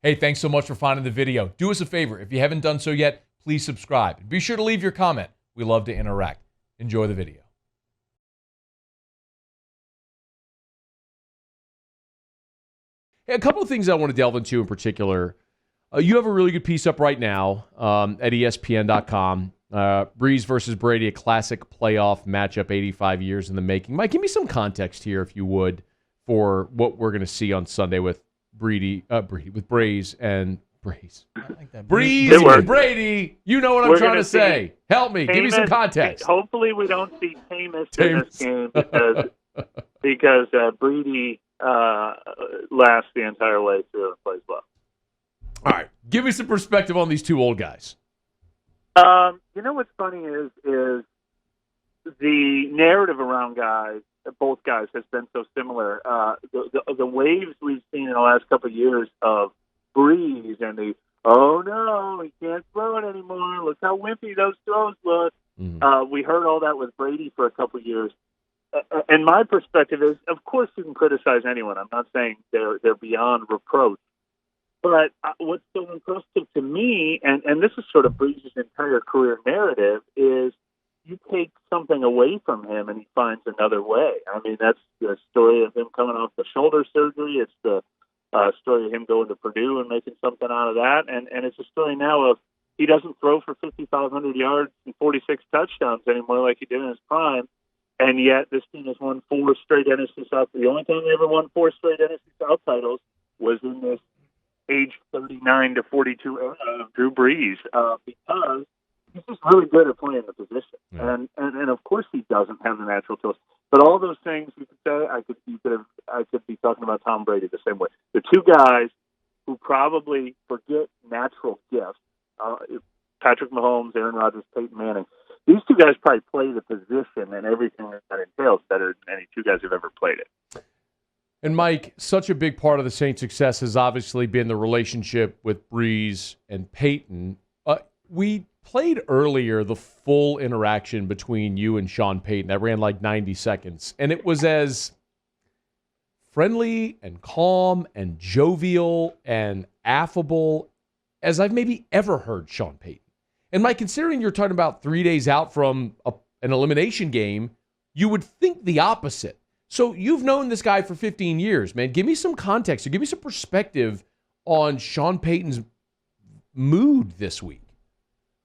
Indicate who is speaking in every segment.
Speaker 1: Hey, thanks so much for finding the video. Do us a favor. If you haven't done so yet, please subscribe. Be sure to leave your comment. We love to interact. Enjoy the video. Hey, a couple of things I want to delve into in particular. You have a really good piece up right now at ESPN.com. Brees versus Brady, a classic playoff matchup, 85 years in the making. Mike, give me some context here, if you would, for what we're going to see on Sunday with with Brees and Brees.
Speaker 2: I like that.
Speaker 1: Brees and Brady. You know what I'm trying to say. Help me. Give me some context.
Speaker 3: Hopefully we don't see Tamus in this game because Brady lasts the entire way through and plays well.
Speaker 1: All right. Give me some perspective on these two old guys.
Speaker 3: You know what's funny is the narrative around both guys has been so similar. The waves we've seen in the last couple of years of Brees and oh no, he can't throw it anymore. Look how wimpy those throws look. We heard all that with Brady for a couple of years. And my perspective is, of course, you can criticize anyone. I'm not saying they're beyond reproach. But what's so impressive to me, and this is sort of Brees' entire career narrative, is you take something away from him and he finds another way. I mean, that's the story of him coming off the shoulder surgery. It's the story of him going to Purdue and making something out of that. And it's a story now of he doesn't throw for 5,500 yards and 46 touchdowns anymore like he did in his prime. And yet this team has won 4 straight NFC South. The only time they ever won 4 straight NFC South titles was in this age 39 to 42 era of Drew Brees, because he's just really good at playing the position. Yeah. And of course he doesn't have the natural tools. But all those things you could say, I could be talking about Tom Brady the same way. The two guys who probably forget natural gifts, Patrick Mahomes, Aaron Rodgers, Peyton Manning, these two guys probably play the position and everything that entails better than any two guys who've ever played it.
Speaker 1: And Mike, such a big part of the Saints' success has obviously been the relationship with Brees and Peyton. We played earlier the full interaction between you and Sean Payton. That ran like 90 seconds. And it was as friendly and calm and jovial and affable as I've maybe ever heard Sean Payton. And Mike, considering you're talking about 3 days out from an elimination game, you would think the opposite. So you've known this guy for 15 years, man. Give me some context or give me some perspective on Sean Payton's mood this week.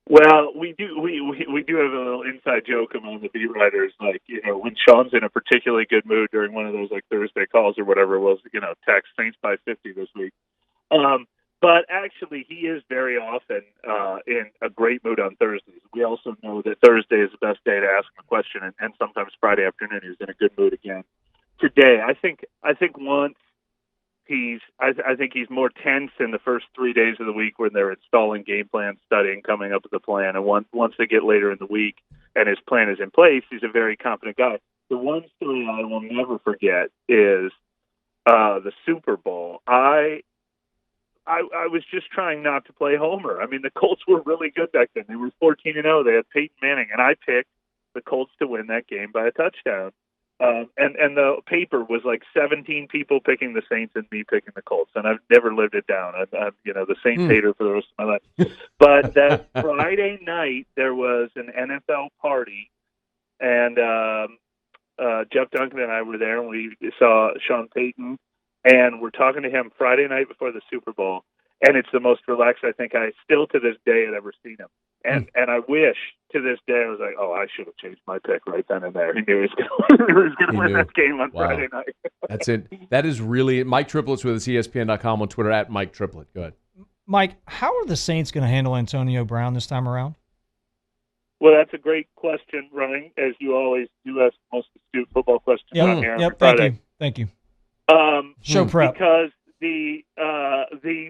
Speaker 3: Well, we do have a little inside joke among the beat writers, like, when Sean's in a particularly good mood during one of those like Thursday calls or whatever it was, text Saints by 50 this week. But actually, he is very often in a great mood on Thursdays. We also know that Thursday is the best day to ask him a question, and sometimes Friday afternoon he's in a good mood again. Today, I think once I think he's more tense in the first 3 days of the week when they're installing game plans, studying, coming up with a plan, and once they get later in the week and his plan is in place, he's a very confident guy. The one story I will never forget is the Super Bowl. I was just trying not to play homer. I mean, the Colts were really good back then. They were 14-0. They had Peyton Manning, and I picked the Colts to win that game by a touchdown. And the paper was like 17 people picking the Saints and me picking the Colts, and I've never lived it down. I'm the Saints hater for the rest of my life. But that Friday night, there was an NFL party, and Jeff Duncan and I were there, and we saw Sean Payton. And we're talking to him Friday night before the Super Bowl, and it's the most relaxed I think I still to this day had ever seen him. And I wish to this day I was like, I should have changed my pick right then and there. He knew he was going to win that game on Friday night.
Speaker 1: That's it. That is really it. Mike Triplett's with us, ESPN.com on Twitter at Mike Triplett. Go ahead.
Speaker 2: Mike, how are the Saints going to handle Antonio Brown this time around?
Speaker 3: Well, that's a great question, Ryan, as you always do ask most astute football questions on here on Friday.
Speaker 2: Thank you.
Speaker 3: Show prep. Because the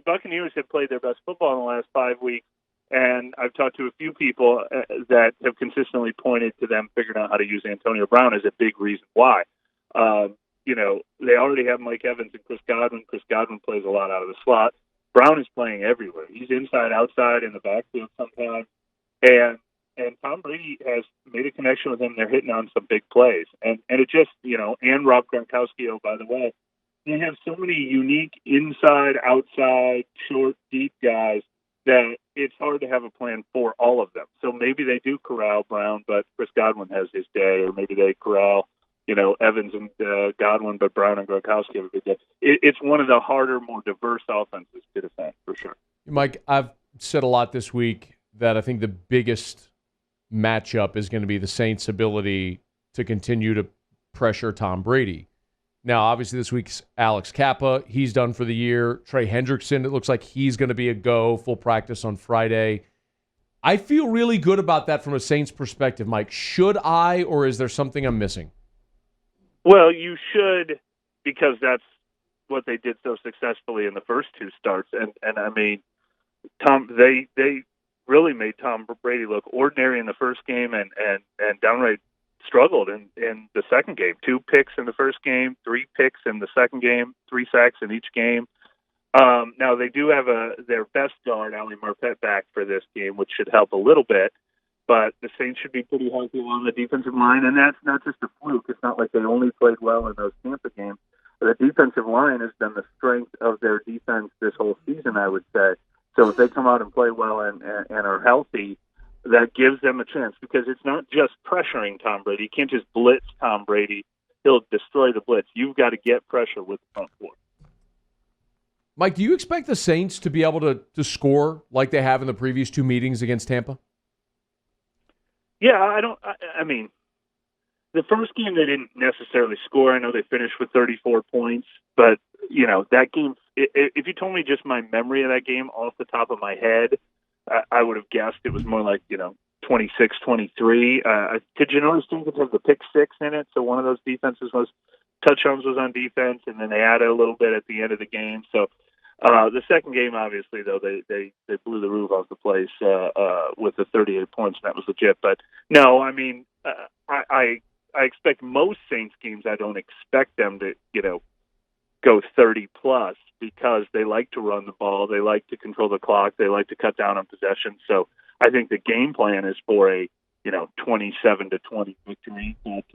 Speaker 3: Buccaneers have played their best football in the last 5 weeks, and I've talked to a few people that have consistently pointed to them figuring out how to use Antonio Brown as a big reason why. They already have Mike Evans and Chris Godwin. Chris Godwin plays a lot out of the slot. Brown is playing everywhere. He's inside, outside, in the backfield sometimes. And Tom Brady has made a connection with him. They're hitting on some big plays. And it just, and Rob Gronkowski, by the way, they have so many unique inside, outside, short, deep guys that it's hard to have a plan for all of them. So maybe they do corral Brown, but Chris Godwin has his day, or maybe they corral, Evans and Godwin, but Brown and Gronkowski have a good day. It's one of the harder, more diverse offenses to defend, for sure.
Speaker 1: Mike, I've said a lot this week that I think the biggest matchup is going to be the Saints' ability to continue to pressure Tom Brady. Now, obviously, this week's Alex Kappa. He's done for the year. Trey Hendrickson, it looks like he's going to be a go, full practice on Friday. I feel really good about that from a Saints perspective, Mike. Should I, or is there something I'm missing?
Speaker 3: Well, you should, because that's what they did so successfully in the first two starts. And I mean, they really made Tom Brady look ordinary in the first game and downright struggled in the second game. 2 picks in the first game, 3 picks in the second game, 3 sacks in each game. Now they do have their best guard, Ali Marpet, back for this game, which should help a little bit. But the Saints should be pretty healthy along the defensive line, and that's not just a fluke. It's not like they only played well in those Tampa games. The defensive line has been the strength of their defense this whole season, I would say. So if they come out and play well and are healthy, that gives them a chance, because it's not just pressuring Tom Brady. You can't just blitz Tom Brady. He'll destroy the blitz. You've got to get pressure with the front four.
Speaker 1: Mike, do you expect the Saints to be able to score like they have in the previous 2 meetings against Tampa?
Speaker 3: Yeah, I mean, the first game they didn't necessarily score. I know they finished with 34 points, but, that game, if you told me just my memory of that game off the top of my head, I would have guessed it was more like, 26-23. Did you notice Jenkins have the pick 6 in it? So one of those touchdowns was on defense, and then they added a little bit at the end of the game. So the second game, obviously, though, they blew the roof off the place with the 38 points, and that was legit. But no, I mean, I expect most Saints games, I don't expect them to, go 30 plus, because they like to run the ball, they like to control the clock, they like to cut down on possession. So I think the game plan is for a 27-20 victory. But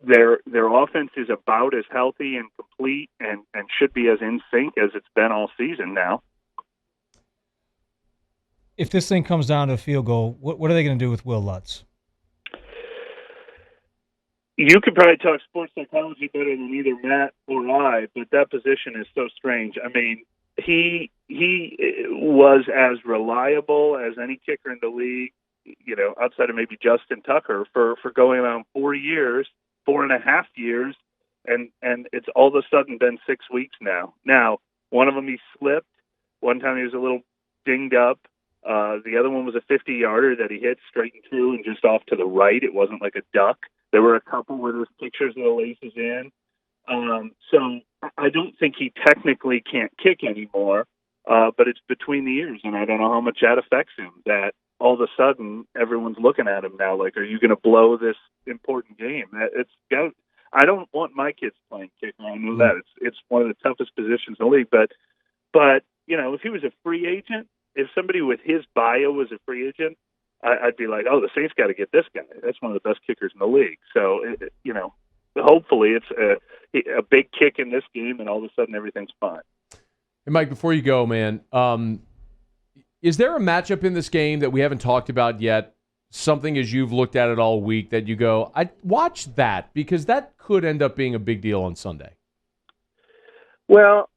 Speaker 3: their offense is about as healthy and complete and should be as in sync as it's been all season now.
Speaker 2: If this thing comes down to a field goal, what are they going to do with Will Lutz?
Speaker 3: You could probably talk sports psychology better than either Matt or I, but that position is so strange. I mean, he was as reliable as any kicker in the league, outside of maybe Justin Tucker, for going around 4 years, 4.5 years, and it's all of a sudden been 6 weeks now. Now, one of them he slipped. One time he was a little dinged up. The other one was a 50-yarder that he hit straight and through and just off to the right. It wasn't like a duck. There were a couple where there's pictures of the laces in. So I don't think he technically can't kick anymore, but it's between the ears, and I don't know how much that affects him, that all of a sudden everyone's looking at him now like, are you going to blow this important game? I don't want my kids playing kicker. I know that. It's one of the toughest positions in the league. But if he was a free agent, if somebody with his bio was a free agent, I'd be like, oh, the Saints got to get this guy. That's one of the best kickers in the league. So, hopefully it's a big kick in this game, and all of a sudden everything's fine.
Speaker 1: Hey, Mike, before you go, man, is there a matchup in this game that we haven't talked about yet, something as you've looked at it all week that you go, I'd watch that, because that could end up being a big deal on Sunday?
Speaker 3: Well,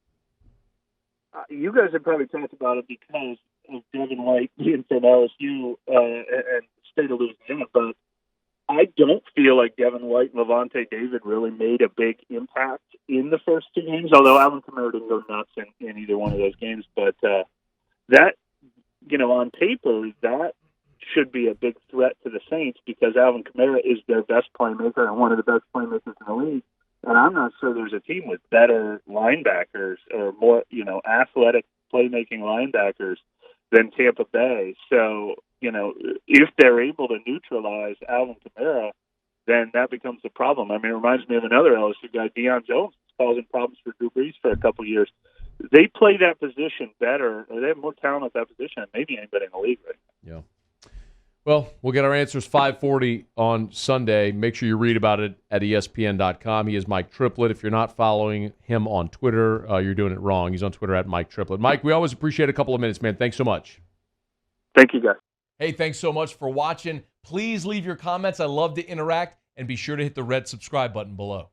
Speaker 3: you guys have probably talked about it because of Devin White being from LSU and state of Louisiana, but I don't feel like Devin White and Levante David really made a big impact in the first 2 games, although Alvin Kamara didn't go nuts in either one of those games. But that, on paper, that should be a big threat to the Saints, because Alvin Kamara is their best playmaker and one of the best playmakers in the league. And I'm not sure there's a team with better linebackers or more, athletic playmaking linebackers than Tampa Bay. So, if they're able to neutralize Alvin Kamara, then that becomes a problem. I mean, it reminds me of another LSU guy, Deion Jones, causing problems for Drew Brees for a couple of years. They play that position better, or they have more talent at that position than maybe anybody in the league right now.
Speaker 1: Yeah. Well, we'll get our answers 5:40 on Sunday. Make sure you read about it at ESPN.com. He is Mike Triplett. If you're not following him on Twitter, you're doing it wrong. He's on Twitter at Mike Triplett. Mike, we always appreciate a couple of minutes, man. Thanks so much.
Speaker 3: Thank you, guys.
Speaker 1: Hey, thanks so much for watching. Please leave your comments. I love to interact. And be sure to hit the red subscribe button below.